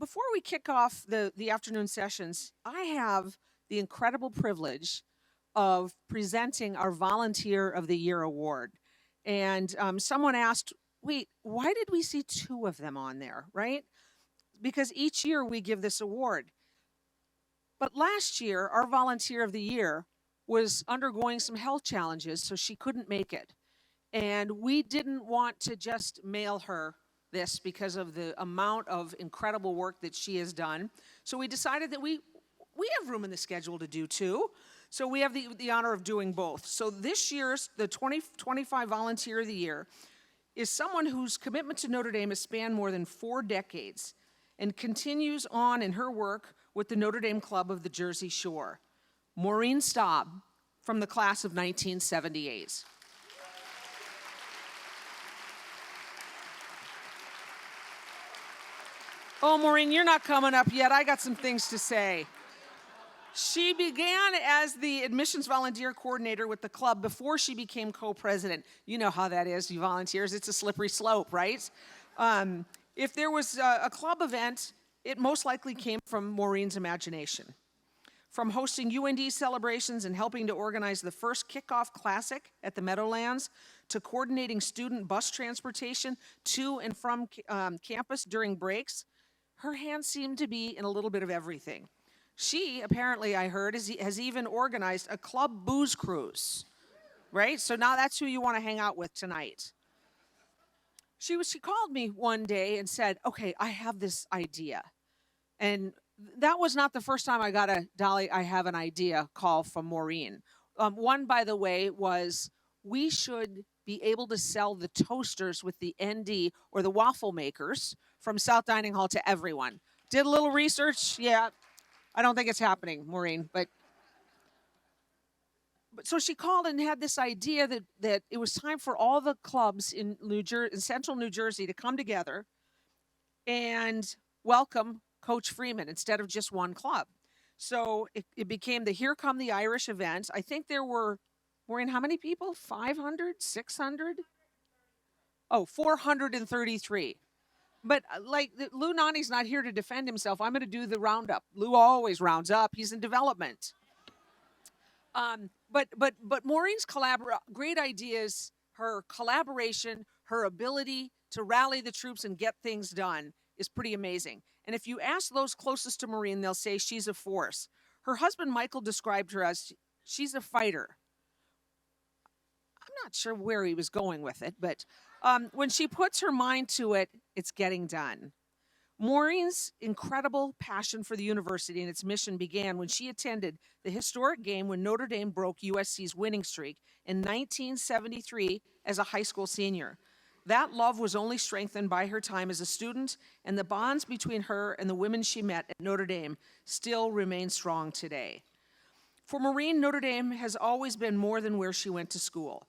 before we kick off the afternoon sessions, I have the incredible privilege of presenting our Volunteer of the Year award. And someone asked, wait, why did we see two of them on there, right? Because each year we give this award. But last year, our Volunteer of the Year was undergoing some health challenges, so she couldn't make it. And we didn't want to just mail her this because of the amount of incredible work that she has done. So we decided that we have room in the schedule to do two. So we have the honor of doing both. So this year's, the 2025 Volunteer of the Year, is someone whose commitment to Notre Dame has spanned more than 4 decades and continues on in her work with the Notre Dame Club of the Jersey Shore. Maureen Staub, from the class of 1978. Oh, Maureen, you're not coming up yet. I got some things to say. She began as the admissions volunteer coordinator with the club before she became co-president. You know how that is, you volunteers. It's a slippery slope, right? If there was a club event, it most likely came from Maureen's imagination. From hosting UND celebrations and helping to organize the first kickoff classic at the Meadowlands, to coordinating student bus transportation to and from campus during breaks, her hands seem to be in a little bit of everything. She, apparently, I heard, has even organized a club booze cruise, right? So now that's who you want to hang out with tonight. She called me one day and said, okay, I have this idea. And that was not the first time I got a Dolly, I have an idea call from Maureen. One, by the way, was we should be able to sell the toasters with the ND or the waffle makers from South Dining Hall to everyone. Did a little research. Yeah, I don't think it's happening, Maureen. But so she called and had this idea that it was time for all the clubs in central New Jersey to come together and welcome Coach Freeman instead of just one club. So it became the Here Come the Irish event. I think there were, Maureen, how many people? 500? 600? Oh, 433. But like Lou Nani's not here to defend himself. I'm going to do the roundup. Lou always rounds up. He's in development. But Maureen's great ideas, her collaboration, her ability to rally the troops and get things done is pretty amazing. And if you ask those closest to Maureen, they'll say she's a force. Her husband, Michael, described her as she's a fighter. I'm not sure where he was going with it, but when she puts her mind to it, it's getting done. Maureen's incredible passion for the university and its mission began when she attended the historic game when Notre Dame broke USC's winning streak in 1973 as a high school senior. That love was only strengthened by her time as a student, and the bonds between her and the women she met at Notre Dame still remain strong today. For Maureen, Notre Dame has always been more than where she went to school.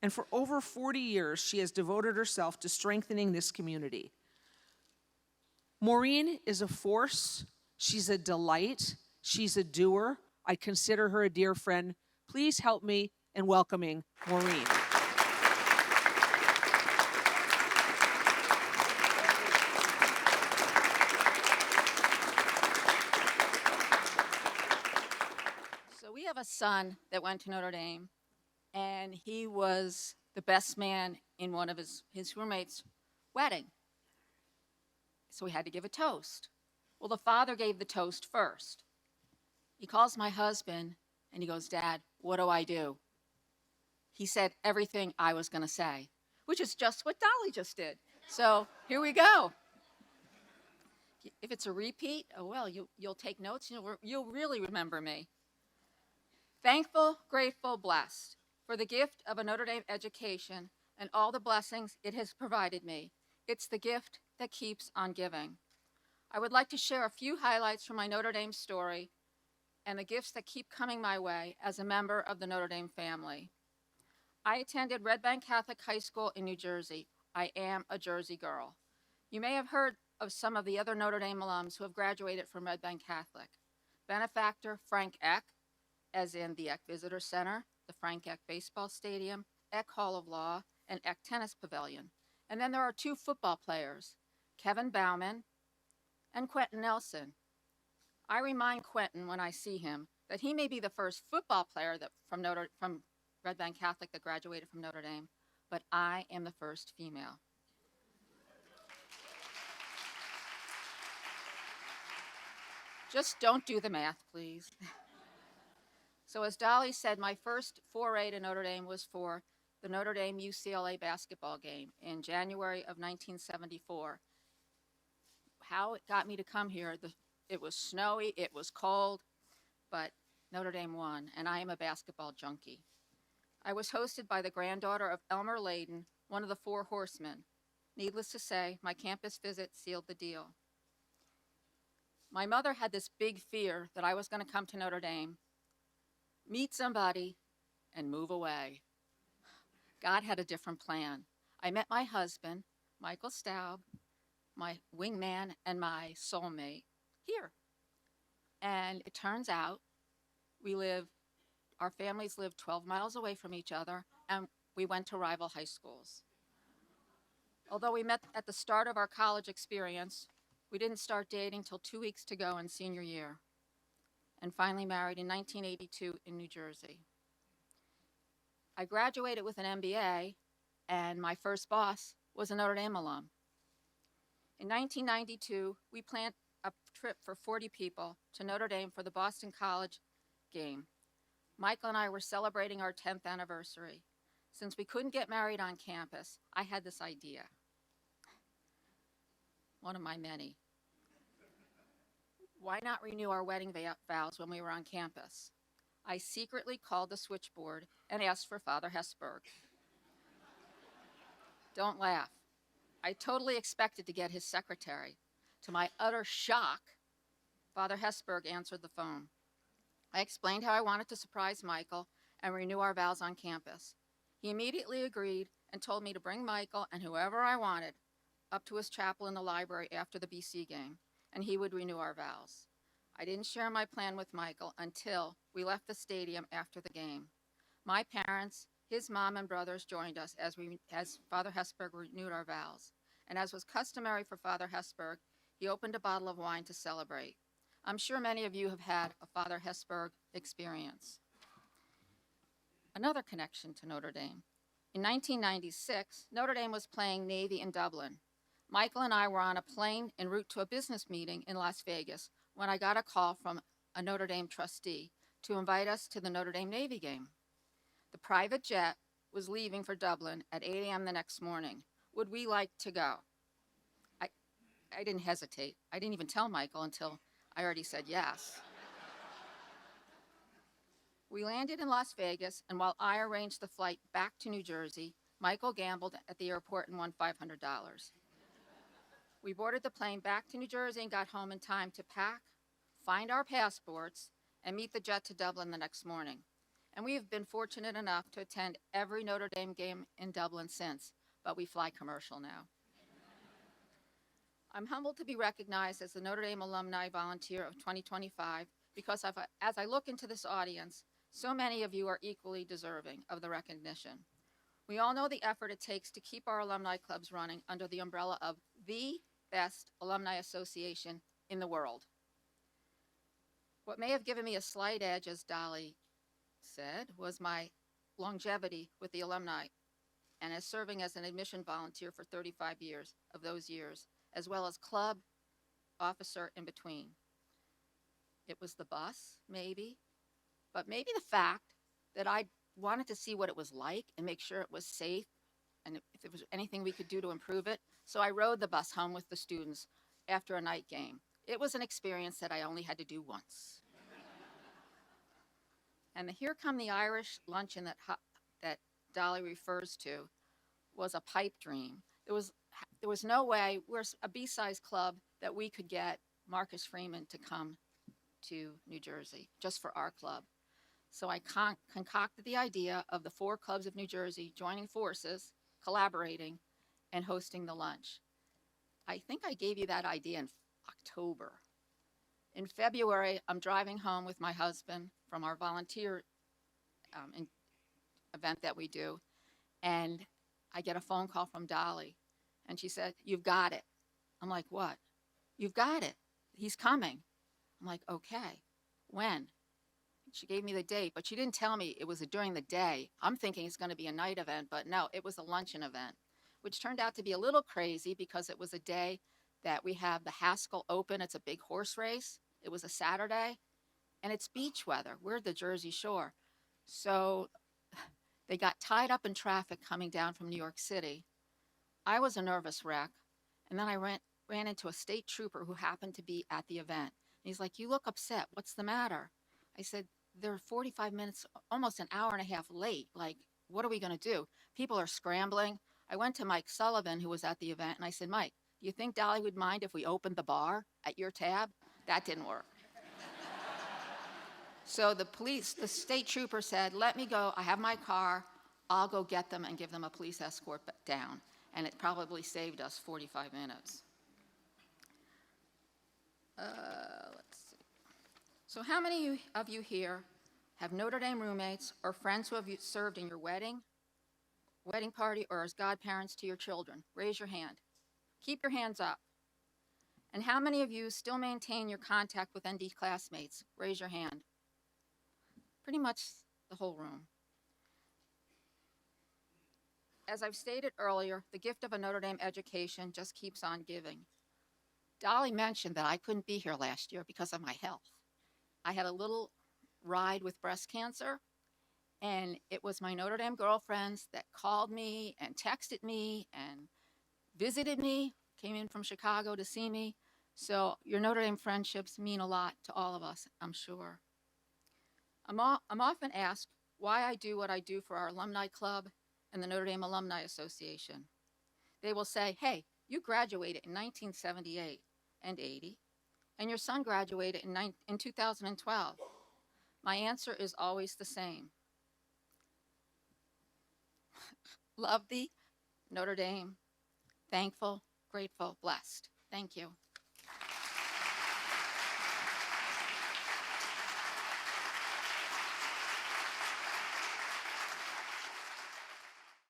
And for over 40 years, she has devoted herself to strengthening this community. Maureen is a force. She's a delight. She's a doer. I consider her a dear friend. Please help me in welcoming Maureen. So we have a son that went to Notre Dame, and he was the best man in one of his roommates' wedding. So we had to give a toast. Well, the father gave the toast first. He calls my husband and he goes, Dad, what do I do? He said everything I was going to say, which is just what Dolly just did. So here we go. If it's a repeat, oh well, you'll take notes. You'll really remember me. Thankful, grateful, blessed for the gift of a Notre Dame education and all the blessings it has provided me. It's the gift that keeps on giving. I would like to share a few highlights from my Notre Dame story and the gifts that keep coming my way as a member of the Notre Dame family. I attended Red Bank Catholic High School in New Jersey. I am a Jersey girl. You may have heard of some of the other Notre Dame alums who have graduated from Red Bank Catholic. Benefactor Frank Eck, as in the Eck Visitor Center, the Frank Eck Baseball Stadium, Eck Hall of Law, and Eck Tennis Pavilion. And then there are 2 football players, Kevin Bauman and Quentin Nelson. I remind Quentin when I see him that he may be the first football player from Red Bank Catholic that graduated from Notre Dame, but I am the first female. Just don't do the math, please. So as Dolly said, my first foray to Notre Dame was for the Notre Dame UCLA basketball game in January of 1974. How it got me to come here, it was snowy, it was cold, but Notre Dame won, and I am a basketball junkie. I was hosted by the granddaughter of Elmer Layden, one of the Four Horsemen. Needless to say, my campus visit sealed the deal. My mother had this big fear that I was going to come to Notre Dame, meet somebody, and move away. God had a different plan. I met my husband, Michael Staub, my wingman and my soulmate, here. And it turns out our families live 12 miles away from each other, and we went to rival high schools. Although we met at the start of our college experience, we didn't start dating till 2 weeks to go in senior year, and finally married in 1982 in New Jersey. I graduated with an MBA, and my first boss was a Notre Dame alum. In 1992, we planned a trip for 40 people to Notre Dame for the Boston College game. Michael and I were celebrating our 10th anniversary. Since we couldn't get married on campus, I had this idea. One of my many. Why not renew our wedding vows when we were on campus? I secretly called the switchboard and asked for Father Hesburgh. Don't laugh. I totally expected to get his secretary. To my utter shock, Father Hesburgh answered the phone. I explained how I wanted to surprise Michael and renew our vows on campus. He immediately agreed and told me to bring Michael and whoever I wanted up to his chapel in the library after the BC game, and he would renew our vows. I didn't share my plan with Michael until we left the stadium after the game. My parents, his mom, and brothers joined us as Father Hesburgh renewed our vows. And as was customary for Father Hesburgh, he opened a bottle of wine to celebrate. I'm sure many of you have had a Father Hesburgh experience. Another connection to Notre Dame. In 1996, Notre Dame was playing Navy in Dublin. Michael and I were on a plane en route to a business meeting in Las Vegas when I got a call from a Notre Dame trustee to invite us to the Notre Dame Navy game. The private jet was leaving for Dublin at 8 a.m. the next morning. Would we like to go? I didn't hesitate. I didn't even tell Michael until I already said yes. We landed in Las Vegas, and while I arranged the flight back to New Jersey, Michael gambled at the airport and won $500. We boarded the plane back to New Jersey and got home in time to pack, find our passports, and meet the jet to Dublin the next morning. And we have been fortunate enough to attend every Notre Dame game in Dublin since, but we fly commercial now. I'm humbled to be recognized as the Notre Dame Alumni Volunteer of 2025 because as I look into this audience, so many of you are equally deserving of the recognition. We all know the effort it takes to keep our alumni clubs running under the umbrella of the best alumni association in the world. What may have given me a slight edge, as Dolly said, was my longevity with the alumni and as serving as an admission volunteer for 35 years of those years, as well as club officer in between. It was the bus, maybe, but maybe the fact that I wanted to see what it was like and make sure it was safe and if there was anything we could do to improve it. So I rode the bus home with the students after a night game. It was an experience that I only had to do once. And the Here Come the Irish luncheon that Dolly refers to was a pipe dream. There was no way, we're a B-size club, that we could get Marcus Freeman to come to New Jersey just for our club. So I concocted the idea of the 4 clubs of New Jersey joining forces, collaborating, and hosting the lunch. I think I gave you that idea in October. In February, I'm driving home with my husband from our volunteer event that we do, and I get a phone call from Dolly, and she said, "You've got it." I'm like, "What?" "You've got it." he's coming. I'm like, okay, when? She gave me the date, but she didn't tell me it was during the day. I'm thinking it's going to be a night event, but no, it was a luncheon event, which turned out to be a little crazy because it was a day that we have the Haskell Open. It's a big horse race. It was a Saturday, and it's beach weather. We're at the Jersey Shore. So they got tied up in traffic coming down from New York City. I was a nervous wreck, and then I ran into a state trooper who happened to be at the event. And he's like, "You look upset. What's the matter?" I said, "They're 45 minutes, almost an hour and a half late. Like, what are we going to do? People are scrambling." I went to Mike Sullivan, who was at the event, and I said, "Mike, do you think Dolly would mind if we opened the bar at your tab?" That didn't work. So the state trooper said, "Let me go. I have my car. I'll go get them and give them a police escort down." And it probably saved us 45 minutes. Let's see. So how many of you here have Notre Dame roommates or friends who have served in your wedding party, or as godparents to your children? Raise your hand. Keep your hands up. And how many of you still maintain your contact with ND classmates? Raise your hand. Pretty much the whole room. As I've stated earlier, the gift of a Notre Dame education just keeps on giving. Dolly mentioned that I couldn't be here last year because of my health. I had a little ride with breast cancer, and it was my Notre Dame girlfriends that called me and texted me and visited me, came in from Chicago to see me. So your Notre Dame friendships mean a lot to all of us, I'm sure. I'm often asked why I do what I do for our alumni club and the Notre Dame Alumni Association. They will say, "Hey, you graduated in 1978 and 80, and your son graduated in 2012. My answer is always the same. Love thee, Notre Dame. Thankful, grateful, blessed. Thank you.